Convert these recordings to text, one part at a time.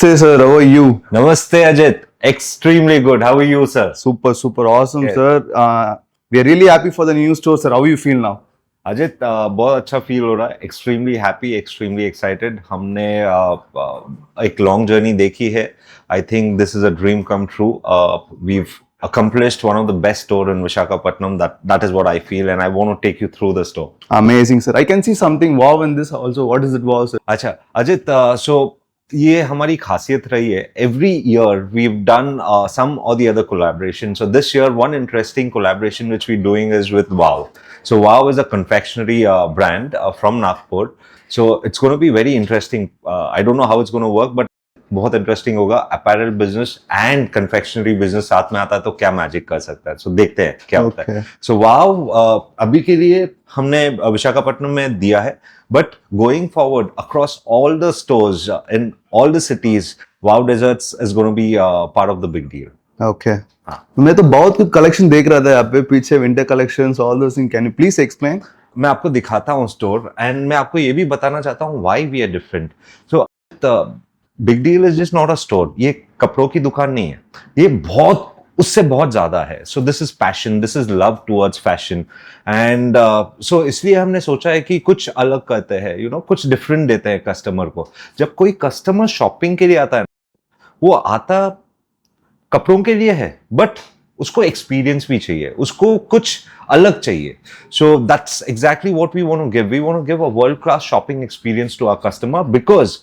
Say, sir, how are you? Namaste, Ajit. Extremely good. How are you, sir? Super awesome, Yes. sir. We are really happy for the new store, sir. How you feel now? Ajit बहुत अच्छा feel हो रहा है. Extremely happy, extremely excited. हमने एक long journey देखी है. I think this is a dream come true. We've accomplished one of the best store in Visakhapatnam. That is what I feel, and I want to take you through the store. Amazing, sir. I can see something wow in this also. What is it wow, sir? अच्छा Ajit, so ये हमारी खासियत रही है. Every year we've done some or the other collaboration. So this year one interesting collaboration which we're doing is with Wow. So Wow is a confectionery brand from Nagpur. So it's going to be very interesting. I don't know how it's going to work, but बहुत interesting होगा. Apparel business and confectionery business साथ में आता है तो क्या magic कर सकता है. सो देखते हैं क्या होता है. सो वाव अभी के लिए हमने विशाखापट्टनम में दिया है, but going forward across all the stores in all the cities, wow desserts is going to be part of the big deal. Okay. मैं तो बहुत कुछ कलेक्शन देख रहा था यहाँ पे पीछे, winter collections, all those thing. Can you please explain? मैं आपको दिखाता हूँ स्टोर, एंड मैं आपको ये भी बताना चाहता हूँ why we are different. So big deal is just not a store. ये कपड़ों की दुकान नहीं है, ये बहुत उससे बहुत ज्यादा है. So this is passion, this is love towards fashion, and so इसलिए हमने सोचा है कि कुछ अलग करते हैं, यू नो, कुछ डिफरेंट देते हैं कस्टमर को. जब कोई कस्टमर शॉपिंग के लिए आता है, वो आता कपड़ों के लिए है, बट उसको एक्सपीरियंस भी चाहिए, उसको कुछ अलग चाहिए. So that's exactly what we want to give. We want to give a world class shopping experience to our customer, because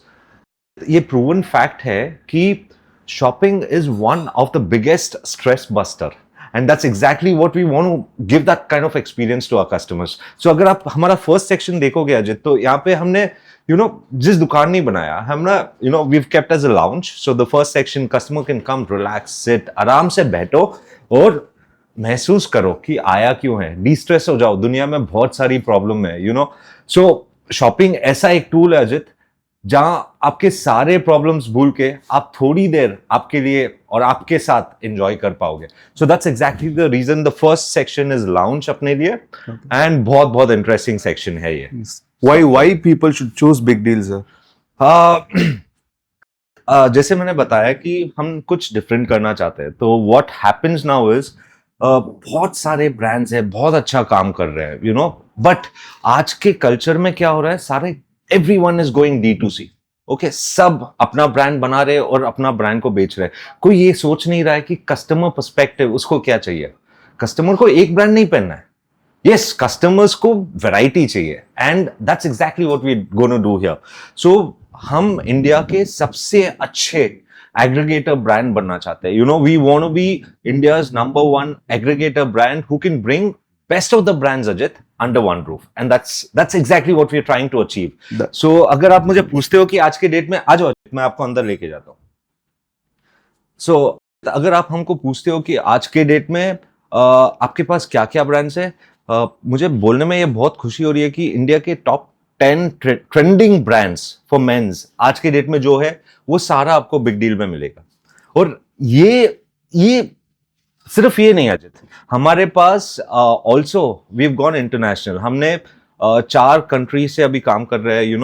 ये प्रूवन फैक्ट है कि shopping is one of the biggest stress buster, and that's exactly what we want to give that kind of experience to our customers. So अगर आप हमारा first section देखोगे अजित, तो यहाँ पे हमने जिस दुकान नहीं बनाया हमने, we've kept as a lounge. So the first section, customer can come, relax, sit, आराम से बैठो और महसूस करो कि आया क्यों है. डिस्ट्रेस हो जाओ, दुनिया में बहुत सारी प्रॉब्लम है. सो शॉपिंग ऐसा एक टूल है अजित, जहां आपके सारे प्रॉब्लम्स भूल के आप थोड़ी देर आपके लिए और आपके साथ एंजॉय कर पाओगे. So that's exactly the reason the first section is lounge अपने लिए, एंड बहुत बहुत इंटरेस्टिंग सेक्शन है ये. Why people should choose big deals, sir? जैसे मैंने बताया कि हम कुछ डिफरेंट करना चाहते हैं. तो व्हाट हैपेंस नाउ इज, बहुत सारे ब्रांड्स हैं, बहुत अच्छा काम कर रहे हैं, बट आज के कल्चर में क्या हो रहा है, सारे everyone is going D2C. Okay, सब अपना ब्रांड बना रहे और अपना ब्रांड को बेच रहे हैं. कोई ये सोच नहीं रहा है कि कस्टमर पर्सपेक्टिव उसको क्या चाहिए. कस्टमर को एक ब्रांड नहीं पहनना है. Yes, customers को वैरायटी चाहिए, and that's exactly what we gonna do here. So हम इंडिया के सबसे अच्छे एग्रीगेटर ब्रांड बनना चाहते हैं. We want to be India's number 1 aggregator brand who can bring best of the brands Ajit under one roof, and that's exactly what we are trying to achieve. So अगर आप मुझे पूछते हो कि आज के डेट में आ जाओ अजित, मैं आपको अंदर लेके जाता हूँ. सो अगर आप हमको पूछते हो कि आज के डेट में आपके पास क्या क्या ब्रांड्स है, मुझे बोलने में ये बहुत खुशी हो रही है कि इंडिया के top 10 trending brands for mens आज के डेट में जो है वो सारा आपको बिग डील में मिलेगा. और ये सिर्फ ये नहीं अजित, हमारे पास also we have gone international. हमने 4 कंट्री से अभी काम कर रहे हैं.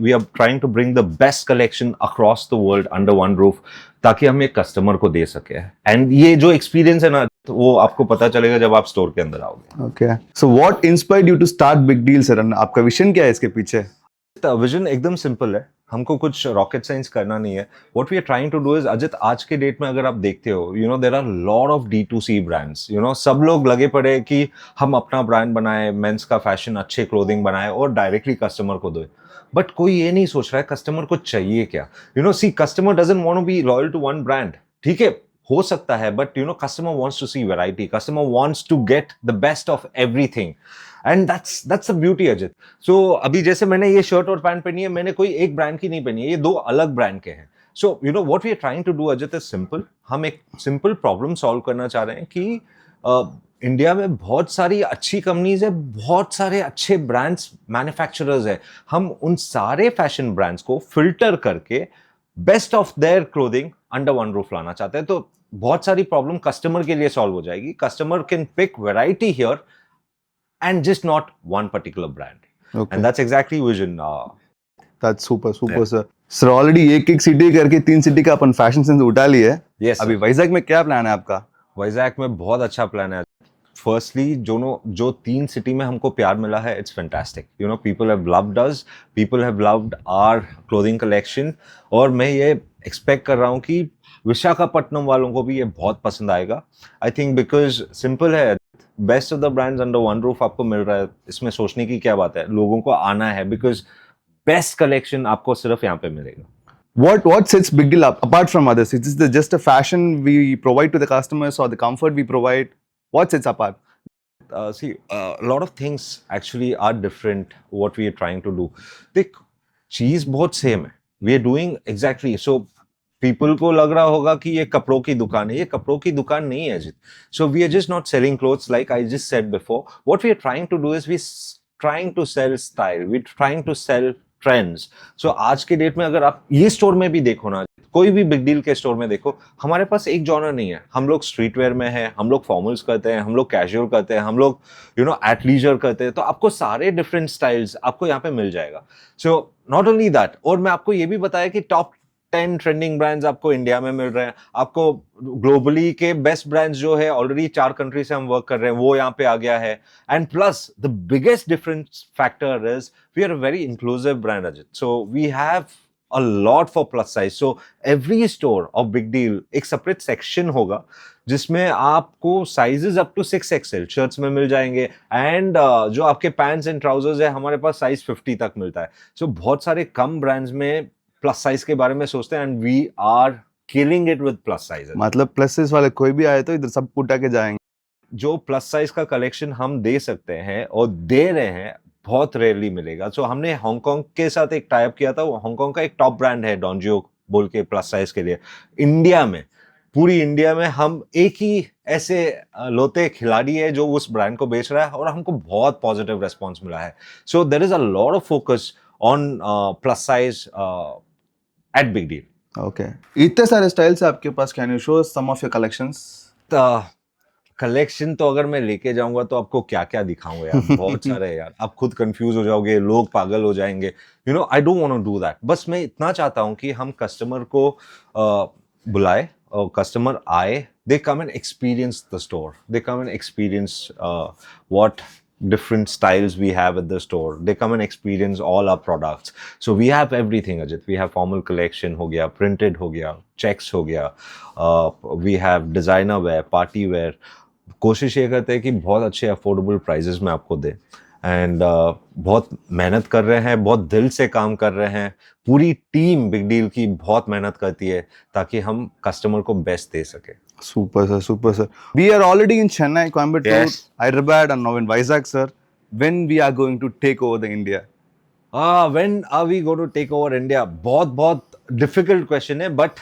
We are trying to bring the best collection across the world under one roof, ताकि हम एक कस्टमर को दे सके. एंड ये जो एक्सपीरियंस है ना, तो वो आपको पता चलेगा जब आप स्टोर के अंदर आओगे. Okay, so what inspired you to start big deal, sir? आपका विजन क्या है इसके पीछे? विजन एकदम सिंपल है. हमको कुछ रॉकेट साइंस करना नहीं है. What we are trying to do is Ajit, आज के डेट में अगर आप देखते हो, there are lot of D2C brands. सब लोग लगे पड़े कि हम अपना ब्रांड बनाए, मेंस का फैशन, अच्छे क्लोथिंग बनाए और डायरेक्टली कस्टमर को दे. बट कोई ये नहीं सोच रहा है कस्टमर को चाहिए क्या. See, customer doesn't want to be loyal to one brand. ठीक है, हो सकता है, but customer wants to see variety, customer wants to get the best of everything, and that's the beauty Ajit. So अभी जैसे मैंने ये शर्ट और पैंट पहनी है, मैंने कोई एक ब्रांड की नहीं पहनी है, ये 2 अलग ब्रांड के हैं. So what we are trying to do Ajit is simple. हम एक सिंपल प्रॉब्लम सॉल्व करना चाह रहे हैं कि इंडिया में बहुत सारी अच्छी कंपनीज है, बहुत सारे अच्छे ब्रांड्स मैन्युफैक्चरर्स है. हम उन सारे फैशन ब्रांड्स को फिल्टर करके best of their clothing under one roof लाना चाहते हैं. तो बहुत सारी प्रॉब्लम कस्टमर के लिए सॉल्व हो जाएगी. Customer can pick variety here and just not one particular brand. Okay. And that's exactly vision. That's super, sir. Sir, already एक सिटी करके 3 सिटी का अपन फैशन सेंस उठा लिया है. Yes, अभी वाइजैक में क्या प्लान है आपका? वाइजैक में बहुत अच्छा प्लान है. फर्स्टली जो 3 सिटी में हमको प्यार मिला है, it's fantastic. You know, people have loved us, people have loved our clothing collection, और मैं ये एक्सपेक्ट कर रहा हूँ कि विशाखापट्टनम वालों को भी ये बहुत पसंद आएगा. आई थिंक बिकॉज सिंपल है, best of the brands under one roof आपको मिल रहा है. इसमें सोचने की क्या बात है, लोगों को आना है, बिकॉज बेस्ट कलेक्शन आपको सिर्फ यहाँ पे मिलेगा. What sets Big Deal apart from others? Is this just a fashion we provide to the customers or the comfort we provide? What sets apart? See, a lot of things actually are different. What we are trying to do, देख, चीज बहुत same है. We are doing exactly so. People को लग रहा होगा कि ये कपड़ों की दुकान है. ये कपड़ों की दुकान नहीं है जित. So we are just not selling clothes like I just said before. What we are trying to do is trying to sell style. We're trying to sell trends. So आज के डेट में अगर आप ये स्टोर में भी देखो ना, कोई भी बिग डील के स्टोर में देखो, हमारे पास एक जॉनर नहीं है. हम लोग स्ट्रीट वेयर में है, हम लोग फॉर्मल्स करते हैं, हम लोग कैजुअल करते हैं, हम लोग एथलीजर करते हैं. तो आपको सारे डिफरेंट स्टाइल्स आपको यहाँ पे मिल जाएगा. सो नॉट ओनली दैट, और मैं आपको ये भी बताया कि टॉप 10 ट्रेंडिंग ब्रांड्स आपको इंडिया में मिल रहे हैं. आपको ग्लोबली के बेस्ट ब्रांड्स जो है, ऑलरेडी 4 कंट्री से हम वर्क कर रहे हैं, वो यहाँ पे आ गया है. And plus the biggest difference factor is we are a very inclusive brand, Ajit. So we have a lot for plus size. So every store of Big Deal एक separate section होगा जिसमें आपको sizes up to 6XL shirts में मिल जाएंगे. And जो आपके pants and trousers है, हमारे पास साइज 50 तक मिलता है. सो बहुत सारे कम ब्रांड्स में प्लस साइज के बारे में सोचते हैं, and we are killing it with plus size. मतलब प्लस साइज वाले कोई भी आए तो इधर सब उठा के जाएंगे. जो प्लस साइज का कलेक्शन हम दे सकते हैं और दे रहे हैं, बहुत रेयरली मिलेगा. सो हमने हांगकांग के साथ एक टाई अप किया था. हांगकांग का एक टॉप ब्रांड है डॉन्जियो बोल के प्लस साइज के लिए. इंडिया में, पूरी इंडिया में हम एक ही ऐसे लोते खिलाड़ी है जो उस ब्रांड को बेच रहा है, और हमको बहुत पॉजिटिव रेस्पॉन्स मिला है. So there is a lot of focus on plus size at big deal. Okay, इतने सारे स्टाइल्स है आपके पास. Can you show some of your collections? Collection तो अगर मैं लेके जाऊंगा तो आपको क्या क्या दिखाऊंगा यार, बहुत सारे है यार. आप खुद कंफ्यूज हो जाओगे, लोग पागल हो जाएंगे. I don't want to do that. बस मैं इतना चाहता हूं कि हम कस्टमर को बुलाए और कस्टमर आए, they come and experience the store, they come and experience what different styles we have at the store. They come and experience all our products. So we have everything, Ajit. We have formal collection हो गया, printed हो गया, checks हो गया, we have designer wear, party wear. कोशिश ये करते हैं कि बहुत अच्छे अफोर्डेबल प्राइजेस में आपको दे. एंड बहुत मेहनत कर रहे हैं, बहुत दिल से काम कर रहे हैं. पूरी टीम बिग डील की बहुत मेहनत करती है ताकि हम कस्टमर को बेस्ट दे सके. Super, sir. Super, sir. We are already in Chennai, Coimbatore, Yes. Hyderabad, and now in Vizag, sir. When we are going to take over the India? When are we going to take over India? बहुत difficult question है, but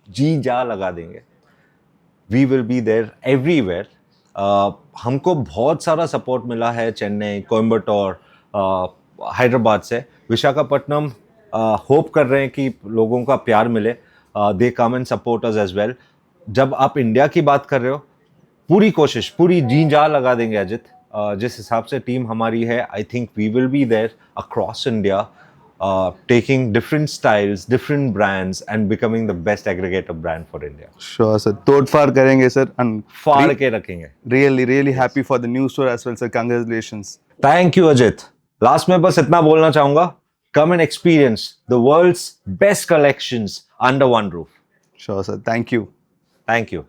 जी जा लगा देंगे. We will be there everywhere. हमको बहुत सारा support मिला है चेन्नई, कोयम्बटोर, हैदराबाद से. विशाखापट्टनम होप कर रहे हैं कि लोगों का प्यार मिले. They come and support us as well. जब आप इंडिया की बात कर रहे हो, पूरी कोशिश, पूरी जी जा लगा देंगे अजित. जिस हिसाब से टीम हमारी है, I think we will be there across India, taking different styles, different brands, and becoming the best aggregator brand for India. Sure, sir. तोड़ फाड़ करेंगे, sir. And फाड़ के रखेंगे. Really happy for the new store as well, sir. Congratulations. Thank you, Ajit. Last में बस इतना बोलना चाहूँगा. Come and experience the world's best collections under one roof. Sure, sir. Thank you. Thank you.